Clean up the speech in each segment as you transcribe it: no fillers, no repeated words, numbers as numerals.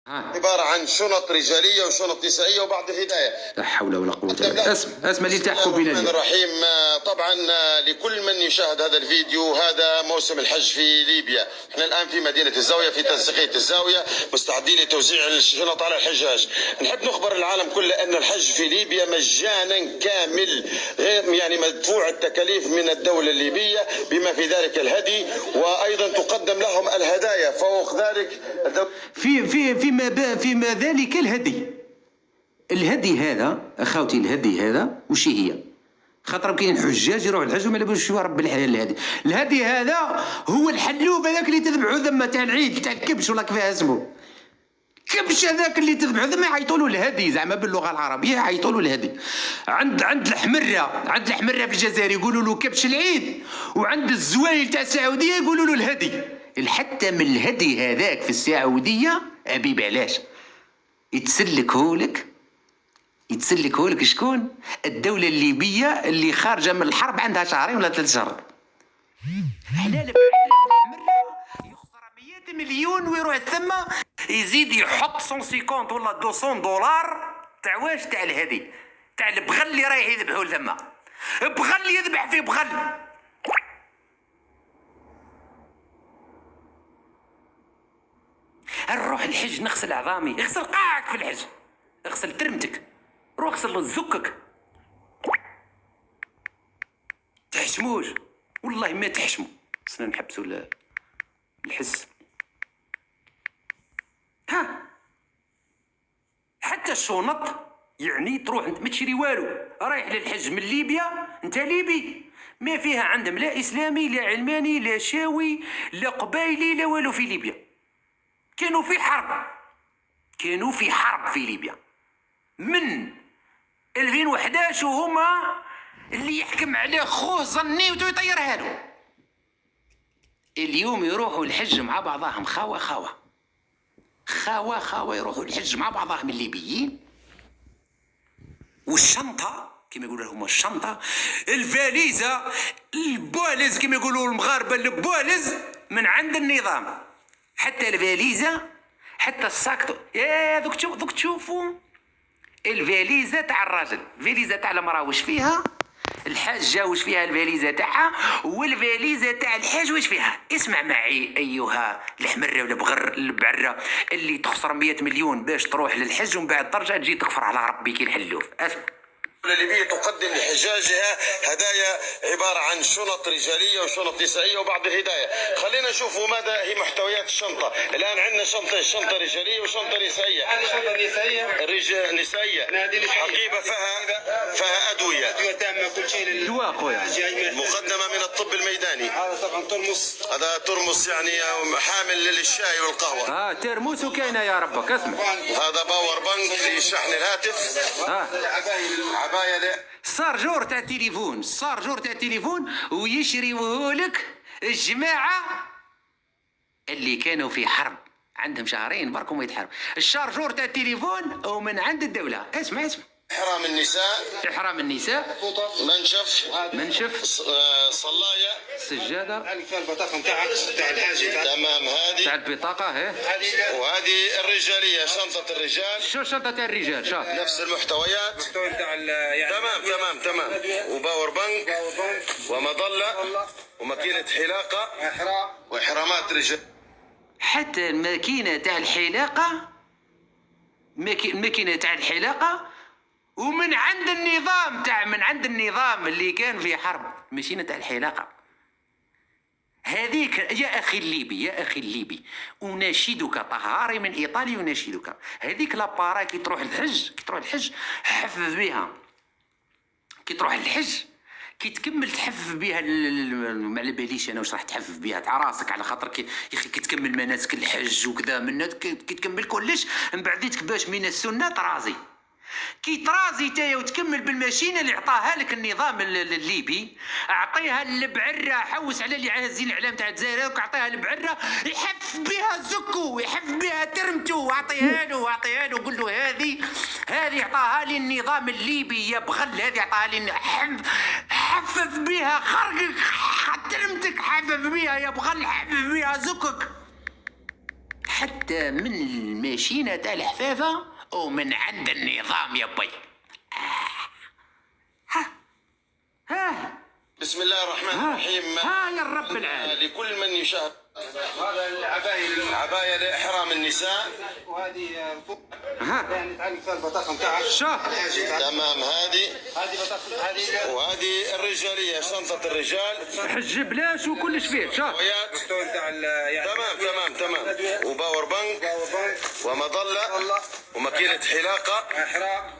عبارة عن شنط رجالية وشنط نسائية وبعض الهدايا. لا حول ولا قوة إلا بالله. اسمع اللي تحكوا بنا الرحمن الرحيم. طبعا لكل من يشاهد هذا الفيديو، هذا موسم الحج في ليبيا. احنا الآن في مدينة الزاوية، في تنسيقية الزاوية، مستعدين لتوزيع الشنط على الحجاج. نحب نخبر العالم كله أن الحج في ليبيا مجانا كامل، غير يعني مدفوع التكاليف من الدولة الليبية، بما في ذلك الهدي، وأيضا تقدم لهم الهدايا فوق ذلك. فيما ذلك الهدي هذا اخوتي، الهدي هذا وش هي؟ خاطر كاين حجاج يروح الحج وما لابوش شو رب الحلال. الهدي هذا هو الحلوب هذاك اللي تذبحوا ذما تاع العيد تاع الكبش ولا كيفاه اسمه كبش، هذاك اللي تذبحوا ذما يعيطوا له الهدي، زعما باللغه العربيه يعيطوا له الهدي. عند الحمره في الجزائر يقولوا له كبش العيد، وعند الزوايل تاع السعوديه يقولوا له الهدي. حتى من الهدي هذاك في السعوديه ابي بلاش يتسلكهولك شكون؟ الدوله الليبيه اللي خارجه من الحرب عندها شهرين ولا 3 شهور. حلال يخسر 100 مليون ويروح ثم يزيد يحط 150 ولا 200 دولار تاع واش؟ تاع الهدي، تاع البغل اللي رايح يذبحوا ثم، بغل يذبح فيه بغل. نروح الحج نغسل عظامي، اغسل قاعك في الحج، اغسل ترمتك، روح اغسل زكك. تحشموش والله ما تحشموا، خصنا نحبسوا الحس. حتى الشنط يعني تروح انت ما تشري والو، رايح للحج من ليبيا، انت ليبي، ما فيها عندهم لا اسلامي لا علماني لا شاوي لا قبايلي لا والو في ليبيا. كانوا في حرب في ليبيا من 2011، وهما اللي يحكم عليه خوه ظنيوته يطيرها له. اليوم يروحوا الحج مع بعضهم خاوة يروحوا الحج مع بعضهم الليبيين، والشنطة كما يقولوا لهم الشنطة، الفاليزة، البولز كما يقولوا المغاربة، البولز من عند النظام، حتى الفاليزة حتى الساكتو. يا دوك تشوفوا الفاليزة تاع الراجل، الفاليزة تاع المرأة وش فيها، الحاجة وش فيها الفاليزة تاعها، والفاليزة تاع الحاج وش فيها. اسمع معي أيها الحمرة ولا البعرة اللي تخسر 100 مليون باش تروح للحج ومن بعد ترجع تجي تكفر على ربي كي الحلوف. اسمع، الليبية تقدم لحجاجها هدايا عبارة عن شنط رجالية وشنط نسائية وبعض الهدايا. خلينا نشوفوا ماذا هي محتويات الشنطة. الآن عندنا شنطة رجالية وشنطة نسائية. نسائية حقيبة فيها أدوية تامة، كل شيء دواء خويا، مقدمة من الطب الميداني. هذا طبعا هذا ترمس يعني حامل للشاي والقهوة. ترمس وكاينة يا ربك. اسمع، هذا باور بانك لشحن الهاتف. صارجور تاع تليفون ويشريوهولك الجماعة اللي كانوا في حرب عندهم شهرين بركم يتحارب. الشارجور تاع التليفون ومن عند الدولة. اسمع إحرام النساء، منشف، صلاية، سجادة، البطاقة تاع الحاجة تمام، هذه تاع البطاقة وهذه الرجالية، شنطة الرجال. شو شنطة الرجال؟ شوف نفس المحتويات. تمام. وباور بانك ومظلة وماكينة حلاقة وإحرامات رجال. حتى الماكينة تاع الحلاقة ومن عند النظام اللي كان في حرب، ماشينة تاع الحلاقة هذيك. يا أخي الليبي أناشدك، طهاري من إيطاليا أناشدك، هذيك لابارا كي تروح الحج حفظ بها. كي تروح الحج كي تكمل تحفف بها، ما على باليش انا واش راح تحفف بها تاع راسك، على خاطر يا اخي كي تكمل مناسك الحج وكذا من كي تكمل كلش من بعديتك باش من السنه ترازي. كي ترازي تايا وتكمل بالماشينه اللي عطاها لك النظام الليبي، اعطيها البعره، حوس على اللي عازين الاعلام تاع الجزائر، اعطيها البعره يحف بها زكو، يحف بها ترمتو، اعطيها له قول له هذه عطاها لي النظام الليبي يا بغل، هذه عطاها لي، حفف بها خرقك ترمتك، حفف بها يا بغل، حفف بها زكك، حتى من الماشينة تاع الحفافة ومن عند النظام يا بي. ها بسم الله الرحمن الرحيم. يا رب العالمين. لكل من يشاهد هذا العباية عباية لإحرام النساء. وهذه فوق ها يعني تعلم فيها البطاقة نتاعها. شوف تمام. هذه بطاقة هذه وهذه الرجالية، شنطة الرجال، حج بلاش وكلش فيه. شوف الدكتور تاع يعني تمام. وباور بانك ومظلة وماكينة حلاقة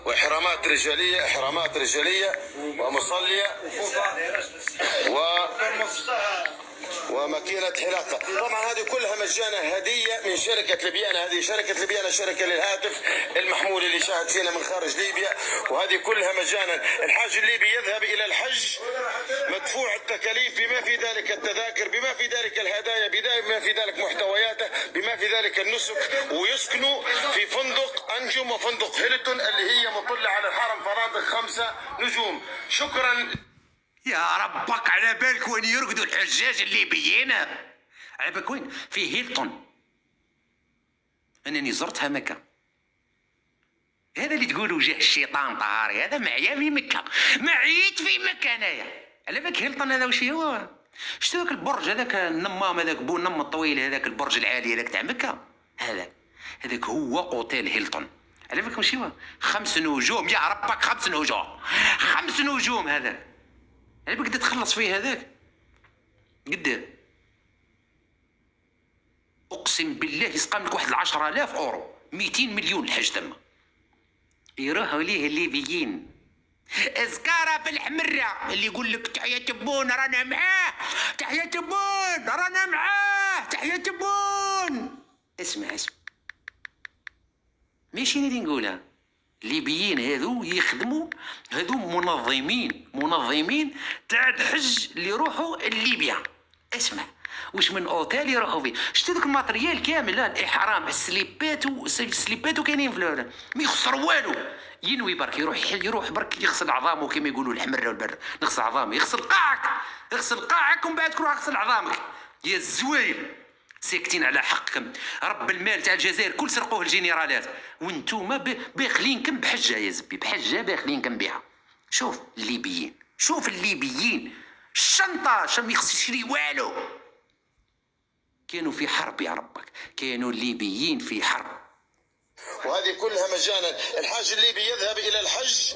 وإحرامات رجالية ومصلية وماكينة حلاقة. طبعا هذه كلها مجانا هدية من شركة ليبيانا. هذه شركة ليبيانا شركة للهاتف المحمول اللي شاهد فينا من خارج ليبيا، وهذه كلها مجانا. الحاج الليبي يذهب إلى الحج مدفوع التكاليف بما في ذلك التذاكر، بما في ذلك الهدايا، بما في ذلك محتوياته، بما في ذلك النسك، ويسكنوا في فندق أنجم وفندق هيلتون اللي هي مطلة على الحرم، فنادق 5 نجوم. شكرا. يا ربك، على بالك وين يرقدوا الحجاج الليبيين؟ على بالك وين؟ في هيلتون. انني زرتها مكة. هذا اللي تقولوا جاه الشيطان طهاري، هذا معايا في مكة، معيت في مكة انايا. على بالك هيلتون هذا وش هو؟ شتو ذاك البرج هذاك النمام، هذاك بو النم الطويل، هذاك البرج العالي هذاك تاع مكة، هذاك هو اوتيل هيلتون. على بالك وش هو؟ 5 نجوم يا ربك، 5 نجوم، 5 نجوم. هذا على بالك تخلص فيه هذاك قد؟ اقسم بالله يسقم لك واحد 10,000 اورو، 200 مليون الحج تما. يروحوا ليه الليبيين اذكاره بالحمره، اللي يقول لك تحية بون رانا معاه، تحية بون رانا معاه، تحية بون. اسمع ماشي اللي نقولها. الليبيين هذو يخدموا، هذو منظمين تاع الحج اللي يروحوا لليبيا. اسمع واش من اوتيل يروحوا فيه. شتو ذاك الماتريال كامل، الاحرام، السليبات كاينين في ما يخسر والو. ينوي برك يروح برك يغسل عظامه كما يقولوا الحمره والبر. نغسل عظامي، يغسل قاعك ومن بعد تروح تغسل عظامك. يا الزوايل ساكتين على حقكم. رب المال تاع الجزائر كل سرقوه الجنرالات، وانتوما باخلينكم بحجه يا زبي، بحجه باخلينكم بها. شوف الليبيين الشنطه ما يخص يشري والو. كانوا في حرب يا ربك، كانوا الليبيين في حرب. وهذه كلها مجانا. الحاج الليبي يذهب إلى الحج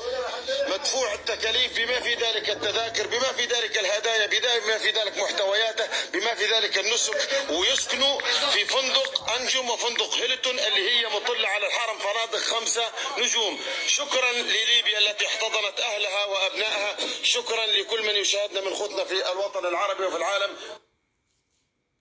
مدفوع التكاليف بما في ذلك التذاكر، بما في ذلك الهدايا، بما في ذلك محتوياته، بما في ذلك النسك، ويسكنوا في فندق أنجم وفندق هيلتون اللي هي مطلة على الحرم، فنادق 5 نجوم. شكرا لليبيا التي احتضنت أهلها وأبنائها. شكرا لكل من يشاهدنا من خوتنا في الوطن العربي وفي العالم.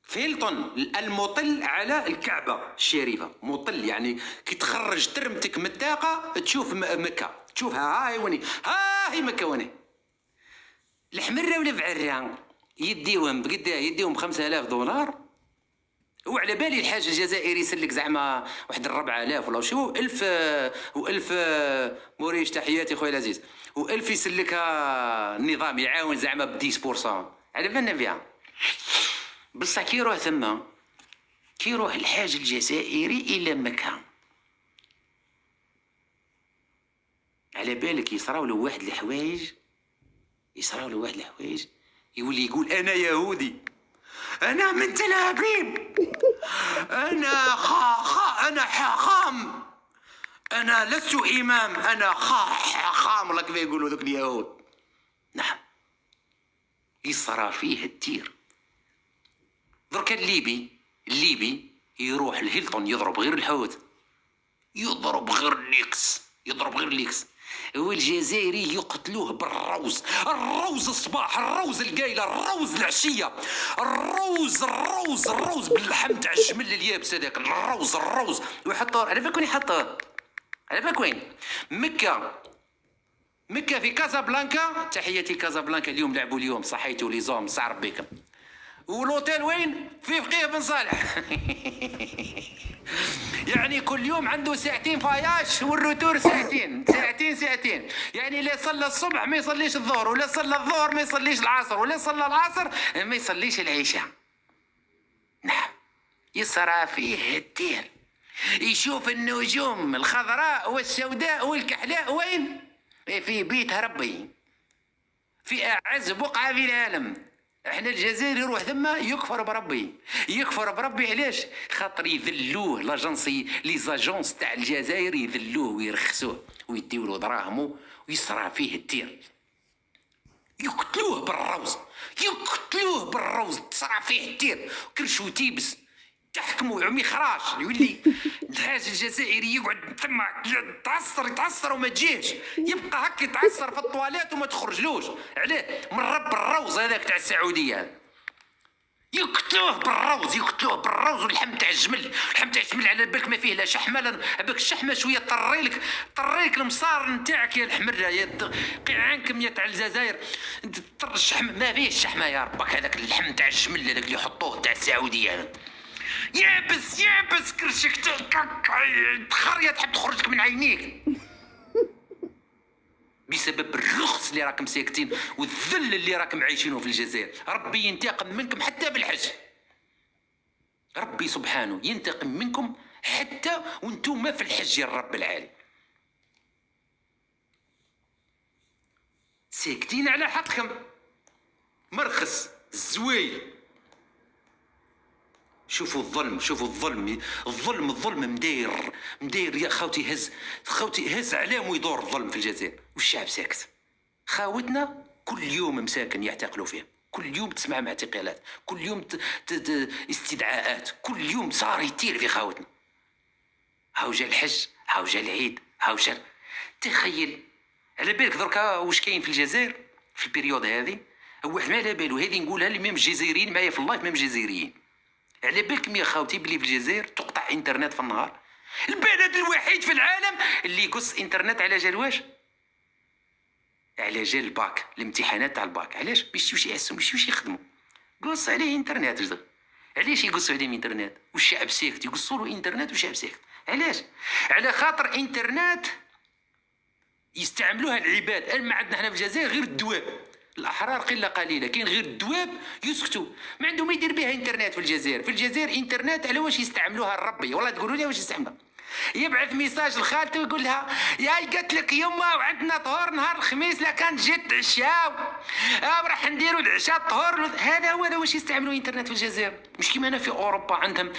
في هيلتون المطل على الكعبة الشريفة، مطل يعني كي تخرج ترمتك من الطاقة تشوف مكة، تشوفها هاي وني، هاي مكة وني. الحمرة ولا بعرة يديوهم بقدا، يديوهم 5000 دولار. وعلى بالي الحاج الجزائري يسلك زعما واحد 4000 ولا شو، 1000 و1000 موريش. تحياتي خويا العزيز. و1000 يسلكها النظام، يعاون زعما ب 10%. على بالنا بها. بصح كي يروح ثما، كي يروح الحاج الجزائري الى مكة، على بالك يصراو له واحد الحوايج، يولي يقول انا يهودي، انا من تل ابيب، انا انا حاخام، انا لست امام، انا خام الله كيف يقولوا ذوك اليهود. نعم يصرى فيه التير. درك الليبي يروح الهيلتون يضرب غير الحوت، يضرب غير الليكس. والجزائري يقتلوه بالروز، الروز الصباح، الروز القايله، الروز العشيه، الروز باللحم تاع الجمل اليابس هذاك، الروز. ويحطوه على بالك وين يحطوه؟ على بالك وين؟ مكة في كازابلانكا. تحياتي كازابلانكا، اليوم لعبوا، اليوم صحيتوا لي زوم صعر بكم. والوتيل وين؟ في فقيه بن صالح. يعني كل يوم عنده 2 ساعة فاياش، والروتور ساعتين. يعني لا صلى الصبح ما يصليش الظهر، ولا صلى الظهر ما يصليش العصر، ولا صلى العصر ما يصليش العشاء. نعم يصرى فيه التير، يشوف النجوم الخضراء والسوداء والكحلاء وين؟ في بيت ربي، في أعز بقعة في العالم. احنا الجزائر يروح ثم يكفر بربي، يكفر بربي علاش؟ خاطر يذلوه لاجونسي لي زاجونس تاع الجزائر، يذلوه ويرخصوه ويديولو دراهمو ويصرى فيه التير، يقتلوه بالروز، يقتلوه بالروز، تصرى فيه التير، كرشو تيبس، تحكموا عمي خراش، يولي الحاج الجزائري يقعد ثم يتعصر وما تجيش، يبقى هكا يتعصر في الطواليت وما تخرجلوش. علاه؟ من رب الروز هذاك تاع السعوديه، يقتلوه بالروز، يقتلوه بالروز واللحم تاع الجمل، اللحم تاع الجمل على بالك ما فيه لا شحمه، لا باك الشحمه شويه طريلك المصار نتاعك يا الحمره يا قيع عنكم يا تاع الجزائر، الشحم ما فيه الشحمه يا ربك، هذاك اللحم تاع الجمل هذاك اللي يحطوه تاع السعوديه يابس كرشك تخريه تحب تخرجك من عينيك بسبب الرخص اللي راكم ساكتين والذل اللي راكم عايشينه في الجزائر. ربي ينتقم منكم حتى بالحج، ربي سبحانه ينتقم منكم حتى وانتم في الحج يا رب العالي، ساكتين على حقكم مرخص الزويل. شوفوا الظلم، شوفوا الظلم مداير يا خوتي هز علام ويدور الظلم في الجزائر والشعب ساكت. خاوتنا كل يوم مساكن يعتقلوا فيه، كل يوم تسمع مع اعتقالات، كل يوم استدعاءات، كل يوم صار يطير في خاوتنا. هاو جا الحج، هاو جا العيد، هاو جا تخيل على بالك دركا واش كاين في الجزائر في البريود هذه؟ واحد ما على بالو، هذه نقولها لي ميم الجزائريين معايا في اللايف، ميم الجزائريين على بالكم يا خاوتي بلي في الجزائر تقطع انترنت في النهار. البلد الوحيد في العالم اللي يقص انترنت على جال واش؟ على جال الباك، الامتحانات تاع الباك. علاش؟ باش يحسوا باش يخدموا، قص عليه انترنت. جدا علاش يقصوا عليه انترنت والشعب ساكت؟ يقصوا له انترنت والشعب ساكت. علاش؟ على خاطر انترنت يستعملوها العباد. ما عندنا احنا في الجزائر غير الدواب، الاحرار قله قليله، كاين غير الدواب يسكتوا، ما عندهم يدير بها انترنت في الجزائر. في الجزائر انترنت على واش يستعملوها الربي، والله تقولوا لي واش يستعملها. يبعث ميساج لخالته ويقول لها يا قالت لك يما وعندنا طهور نهار الخميس، لا كانت جيت العشاء راح نديروا العشاء الطهور. هذا هو واش يستعملوا انترنت في الجزائر. مش كيما هنا في اوروبا عندهم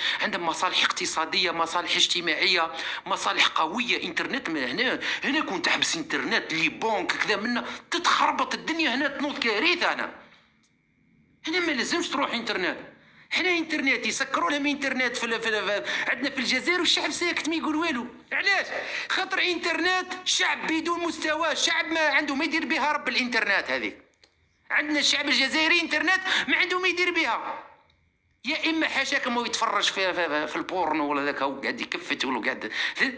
مصالح اقتصاديه، مصالح اجتماعيه، مصالح قويه. انترنت من هنا كنت تحبس انترنت لي بونك كذا منا تتخربط الدنيا، هنا تنوض كارثه. هنا ما لازمش تروح انترنت. حنا انترنت يسكروا لهم انترنت عندنا في الجزائر والشعب ساكت ما يقول والو. علاش؟ خاطر انترنت شعب بدون مستوى، شعب ما عنده ما يدير بها رب الانترنت هذيك. عندنا الشعب الجزائري انترنت ما عنده ما يدير بها، يا اما حاشاك ما يتفرج في البورنو ولا ذاك هو قاعد يكفت ولا قاعد.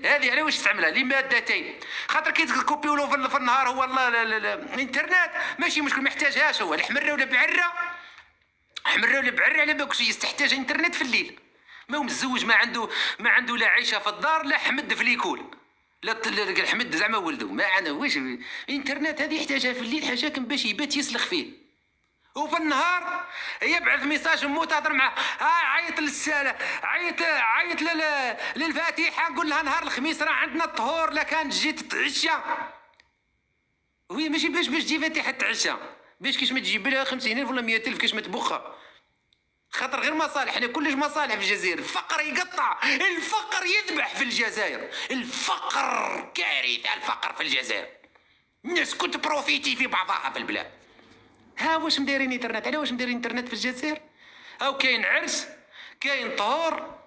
هذه على واش تستعملها؟ لمادتين. خاطر كي تكوبيو له في النهار هو الانترنت ماشي مشكل، ما يحتاجهاش هو الحمره ولا بعره، حمره ولا بعرة على بالك يستحتاج انترنت في الليل. ما هو متزوج ما عنده لا عيشه في الدار لا حمد في ليكول، لا حمد زعما ولده ما عنده واش. الانترنت هذه يحتاجها في الليل حاجاك باش يبات يسلخ فيه، وفي النهار يبعث ميساج مو تهضر معاه. عيط للسالة، عيط للفاتحه، نقول لها نهار الخميس راه عندنا الطهور، لا كان جيت تتعشى. وهي ماشي باش تجي فاتحه تعشى، باش كيش ما تجيب لها 50,000 ولا 100,000 كيش ما تبخها. خاطر غير مصالح، حنا كلش مصالح في الجزائر. الفقر يقطع، الفقر يذبح في الجزائر، الفقر كارثه، الفقر في الجزائر. الناس كنت بروفيتي في بعضها في البلاد. ها واش مدايرين انترنت؟ على واش مدايرين انترنت في الجزائر؟ او كاين عرس، كاين طهور،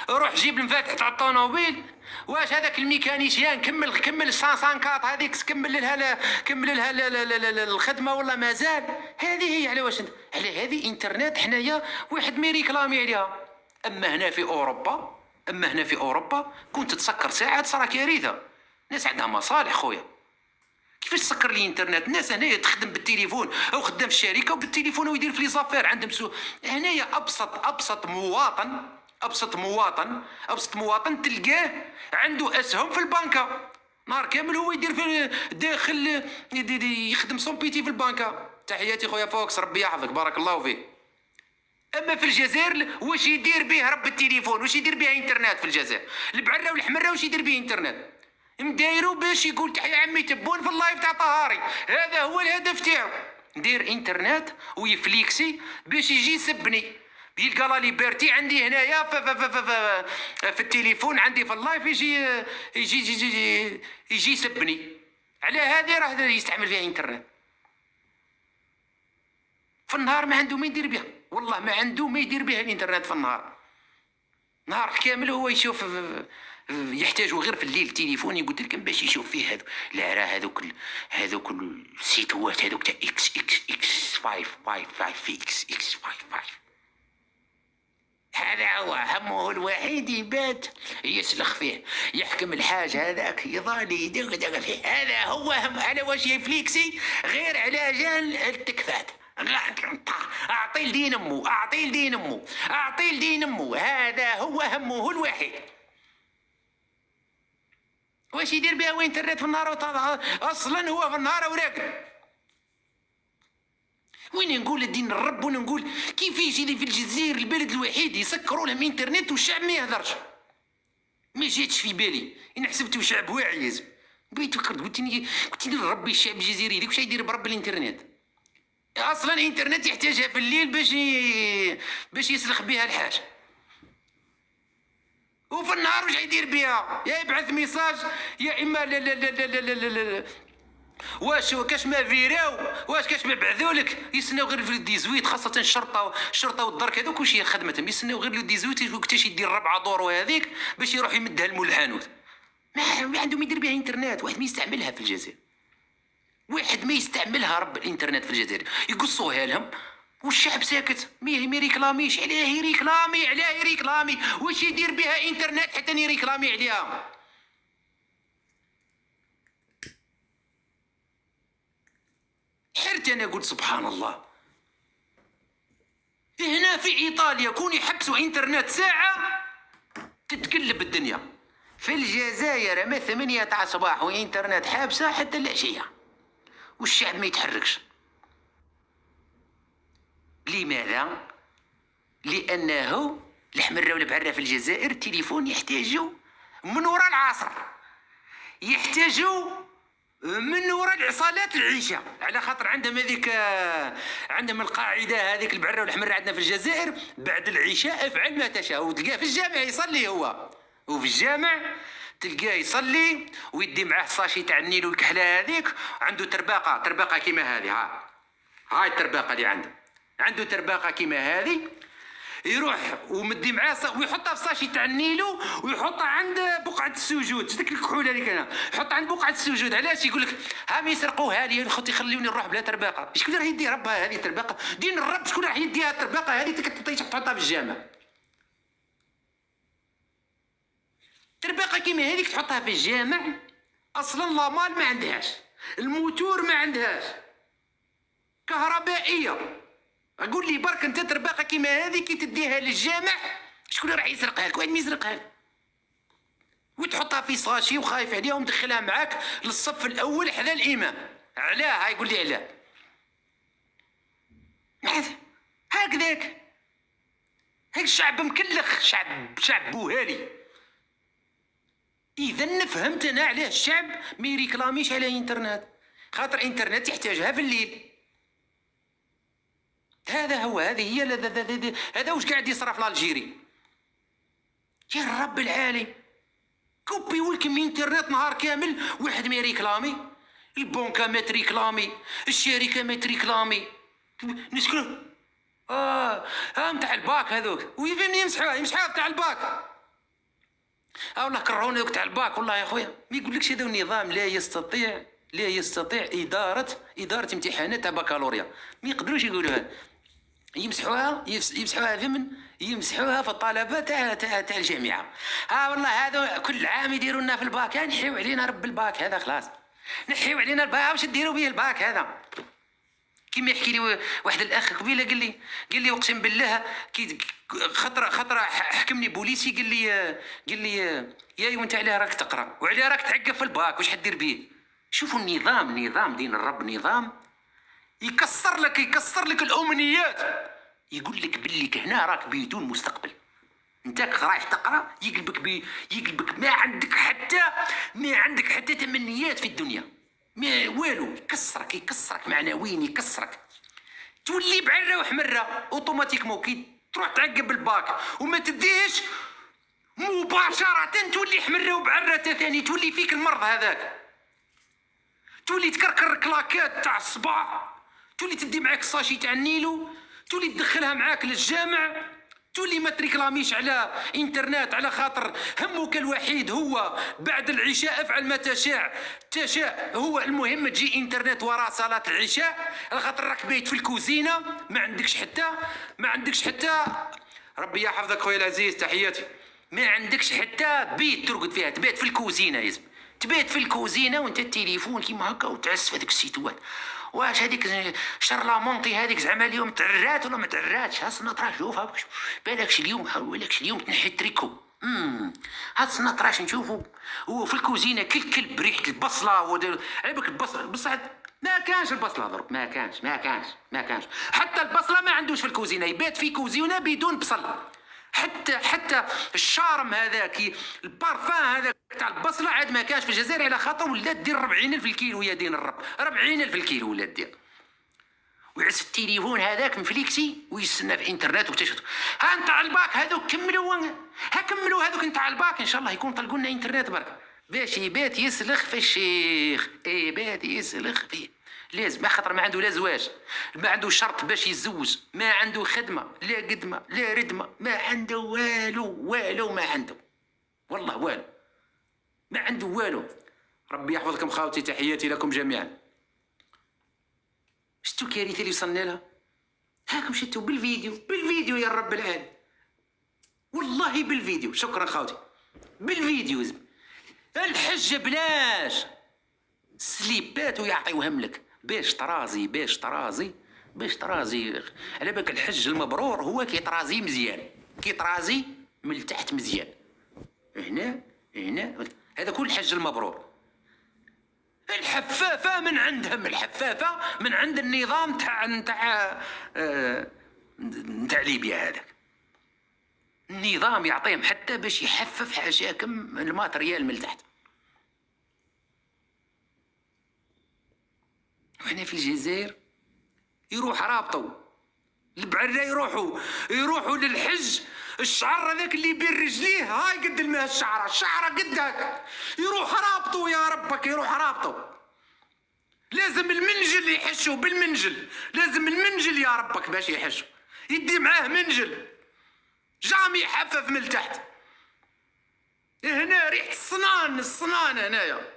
روح جيب المفاتح تاع الطوموبيل. واش هذاك الميكانيسيان كمل 504 هذيك كمل لها الخدمه ولا مازال؟ هذه هي على واش على هذه انترنت حنايا واحد ما يريكلامي عليها. اما هنا في اوروبا كنت تسكر ساعات صرا كارثه. الناس عندها مصالح خويا، كيفاش تسكر لي انترنت؟ الناس هنايا تخدم بالتليفون او خدام في الشركه وبالتليفون ويدير في لي زافير عندهم هنايا ابسط مواطن تلقاه عنده اسهم في البنكه، نهار كامل هو يدير في داخل يخدم سون بيتي في البنكه. تحياتي خويا فوكس، ربي يحفظك، بارك الله فيك. اما في الجزائر واش يدير به رب التليفون، واش يدير به انترنت في الجزائر؟ البعره والحمره واش يدير به انترنت؟ مدايرو باش يقول تحيا عمي تبون في اللايف تاع طهاري، هذا هو الهدف تاعو. دير انترنت ويفليكسي باش يجي يسبني، يلقى لا ليبرتي عندي هنايا في التليفون، عندي في اللايف يجي يسبني. على هذه راه يستعمل فيها انترنت. في النهار ما عنده ما يدير بها، والله ما عنده ما يدير بها الانترنت في النهار. نهار كامل هو يشوف، يحتاج غير في الليل التليفون قلت لكم باش يشوف فيه هذو. لا راه هذوك السيتوات هذوك تاع اكس 555 في اكس 55. هذا هو همه الوحيد، يبات يسلخ فيه، يحكم الحاج هذاك يظالي يدق فيه. هذا هو هم. على واش يفليكسي؟ غير على جال التكفات. اعطي لدين امه، اعطي لدين امه، اعطي لدين امه. هذا هو همه الوحيد. واش يدير بها وانترنت في النهار؟ اصلا هو في النهار وراقد. وين نقول دين الرب، وين نقول كيف يجي في الجزائر البلد الوحيد يسكروا لهم انترنت والشعب ما يهدرش؟ ما جاتش في بالي، انا حسبته شعب واعي. بغيت فكرت قلت لي ربي الشعب الجزائري ذيك واش يدير برب الانترنت؟ اصلا الانترنت يحتاجها في الليل باش يسلخ بها الحاج، وفي النهار واش يدير بها؟ يا يبعث ميساج، يا اما لا لا لا لا لا لا لا واش كاش ما فيراو، واش كاش ما بعثولك. يسناو غير في 18، خاصة الشرطة والدرك هذوك واش هي خدمتهم، يسناو غير 18 وقتاش يدير 4 دور وهذيك باش يروح يمدها لمول الحانوت. ما عندهم يدير بها انترنت، واحد ما يستعملها في الجزائر، واحد ما يستعملها رب الانترنت في الجزائر. يقصوها لهم والشعب ساكت، ما يريكلاميش. علاه يريكلامي؟ علاه يريكلامي؟ واش يدير بها انترنت حتى يريكلامي عليها؟ حرت انا قلت سبحان الله. هنا في ايطاليا كون يحبسوا انترنت ساعه تتقلب الدنيا. في الجزائر ما 8 تاع الصباح وانترنت حابسه حتى العشيه والشعب ما يتحركش. لماذا؟ لانه الحمره والبعره في الجزائر التليفون يحتاجوا من وراء العصر، يحتاجوا من وراء صلاة العشاء، على خاطر عندهم هذيك، عندهم القاعدة هذيك البعرة والحمرة عندنا في الجزائر بعد العشاء افعل ما تشاء. وتلقاه في الجامع يصلي هو، وفي الجامع تلقاه يصلي ويدي معاه الصاشي تاع النيل والكحلة هذيك، عنده ترباقة كيما هذه. هاي الترباقة اللي عنده ترباقة كيما هذه، يروح ومدي معاه ويحطها في صاشي تاع النيلو ويحطها عند بقعه السجود. ديك الكحوله اللي كان يحطها عند بقعه السجود. علاش؟ يقول لك ها يسرقوها لي خوتي، خليوني نروح بلا ترباقه. شكون راح يدي ربها هذه الترباقه؟ دين الرب شكون راح يديها الترباقه هذه؟ تحطها في الجامع. ترباقه كيما هذيك تحطها في الجامع، اصلا لامال ما عندهاش، الموتور ما عندهاش، كهربائيه. اقول لي برك انت ترباقه كيما هذه كي تديها للجامع شكون راح يسرقها لك؟ واحد ما يسرقها لك. وتحطها في صاشي وخايف عليها ومدخلها معاك للصف الاول حدا الامام. علاه؟ يقول لي علاه؟ هكذاك هيك الشعب مكلخ، شعب بوهالي. اذا فهمت انا علاه الشعب ما يريكلاميش على انترنت، خاطر انترنت يحتاجها في الليل. هذا هو، هذه هي هذا واش قاعد يصرف لالجيري. يا رب العالي، كوبي ولكم انترنت نهار كامل واحد ما يريكلامي، البنكة ما تريكلامي، الشركة ما تريكلامي. نسكن متاع الباك هذوك ويفهم يمسحوها تاع الباك. والله كرهونا ذوك تاع الباك والله يا خويا. ما يقولكش هذا النظام لا يستطيع إدارة امتحانات تاع بكالوريا. ما يقدروش يقولوها. يمسحوها ثمن، يمسحوها في الطلبه تاع الجامعه. والله هذا كل عام يديروا لنا في الباك، نحيو علينا رب الباك هذا خلاص، نحيو علينا الباك. واش ديروا به الباك هذا؟ كيما يحكي لي واحد الاخ قبيله قال لي اقسم بالله كي خطره حكمني بوليسي قال لي يا وانت علاه راك تقرا وعلاه راك تعقب في الباك، واش حدير به؟ شوفوا النظام دين الرب، نظام يكسر لك الامنيات. يقول لك بليك هنا راك بدون مستقبل. انت رايح تقرا يقلبك ما عندك حتى تمنيات في الدنيا، ما والو. يكسرك معنويا، يكسرك. تولي بعرة وحمرة اوتوماتيكمون كي تروح تعقب الباك وما تديش مباشرة تولي حمرة وبعرة ثاني، تولي فيك المرض هذاك، تولي تكركر كلاكات تاع الصباع، تولي تدي معاك الساشي تاع النيلو، تولي تدخلها معاك للجامع، تولي ما تريكلاميش على انترنت على خاطر همك الوحيد هو بعد العشاء افعل ما تشاء. هو المهم تجي انترنت وراء صلاة العشاء، على خاطر راك بايت في الكوزينة ما عندكش حتى ربي يحفظك خويا العزيز، تحياتي. ما عندكش حتى بيت ترقد فيها، تبات في الكوزينة يزم، تبات في الكوزينه وانت التليفون كيما هكا وتعس في هذيك السيتوات. واش هذيك شارلامونتي هذيك زعما اليوم تعرات ولا ما تعراتش؟ ها السنطره شوفها بالكش اليوم تنحي التريكو. هاد السنطره نشوفوا وفي الكوزينه كل بريحه البصله على بالك البصل ما كانش البصله ضرب، ما كانش حتى البصله ما عندوش في الكوزينه، يبات في كوزينه بدون بصل. حتى الشارم هذاك البارفان هذاك تاع البصله عاد ما كاش في الجزائر، على خاطر ولات دير 40,000 الكيلو. يا دين الرب 40,000 الكيلو ولات دير. ويعس في التليفون هذاك مفليكسي ويستنى في انترنت وكتشوف. ها نتاع الباك هذوك كملوا هذوك نتاع الباك ان شاء الله يكون طلقوا لنا انترنت برك باش يبات يسلخ في الشيخ. بات يسلخ فيه لازم، خاطر ما عنده لا زواج، ما عنده شرط باش يتزوج، ما عنده خدمه لا قدمه لا ردمه، ما عنده والو ما عنده والله والو، ما عنده والو. ربي يحفظكم خاوتي، تحياتي لكم جميعا. شتو كارثه اللي وصلنا لها؟ هاكم شتو بالفيديو يا رب العالمين، والله بالفيديو. شكرا خاوتي، بالفيديو الحج بلاش سليبات ويعطيوهم لك باش طرازي. على بالك الحج المبرور هو كي طرازي مزيان، كي طرازي من التحت مزيان، هنا هذا كل الحج المبرور. الحفافه من عندهم، الحفافه من عند النظام نتاع ليبيا. هذاك النظام يعطيهم حتى باش يحفف حاشاكم الماتريال من تحت. وحنا في الجزائر يروح رابطوا البعرة، يروحوا للحج. الشعر هذاك اللي بين رجليه هاي قد الماء، الشعرة قدك، يروح رابطوا يا ربك، يروح رابطوا. لازم المنجل يحشوا بالمنجل، لازم المنجل يا ربك باش يحشوا، يدي معاه منجل جامي يحفف من تحت. هنا ريحة الصنان هنايا.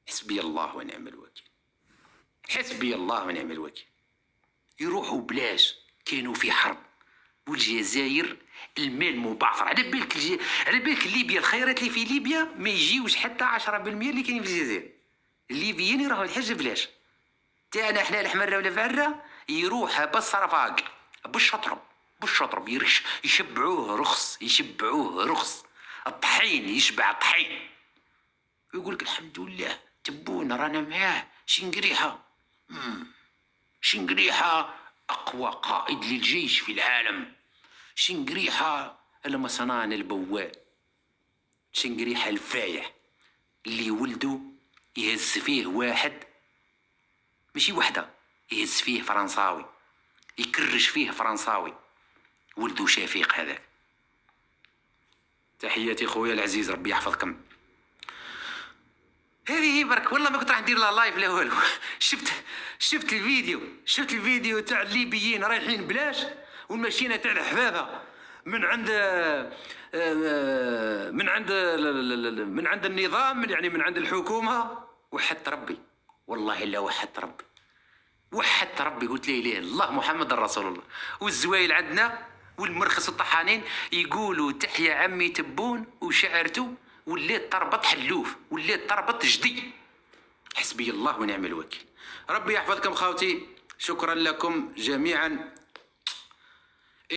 حسبي الله ونعم الوكيل. يروحوا بلاش، كانوا في حرب والجزائر المال مبعثر. على بالك ليبيا الخيرات اللي في ليبيا ما يجيوش حتى 10% اللي كاين في الجزائر. الليبيين يروحوا الحج بلاش. تاعنا احنا الحمرة ولا فعرة يروح بالصرفاق بالشطرب يشبعوه رخص. الطحين يشبع الطحين، ويقول لك الحمد لله تبون رانا معاه. شنقريحة أقوى قائد للجيش في العالم، شنقريحة المصنان البواب، شنقريحة الفايح اللي ولده يهز فيه واحد ماشي وحدة، يهز فيه فرنساوي، يكرش فيه فرنساوي، ولده شفيق هذاك. تحياتي خويا العزيز، ربي يحفظكم. هذه برك والله ما كنت راح ندير لا لايف لا والو. شفت الفيديو تاع الليبيين رايحين بلاش، والماشينه تاع الحفافه من عند النظام، يعني من عند الحكومه. وحدت ربي والله الا وحدت ربي قلت لا اله الا الله محمد رسول الله. والزوايل عندنا والمرخص والطحانين يقولوا تحيا عمي تبون وشعرته، وليت تربط حلوف، وليت تربط جدي. حسبي الله ونعم الوكيل. ربي يحفظكم خاوتي، شكرا لكم جميعا.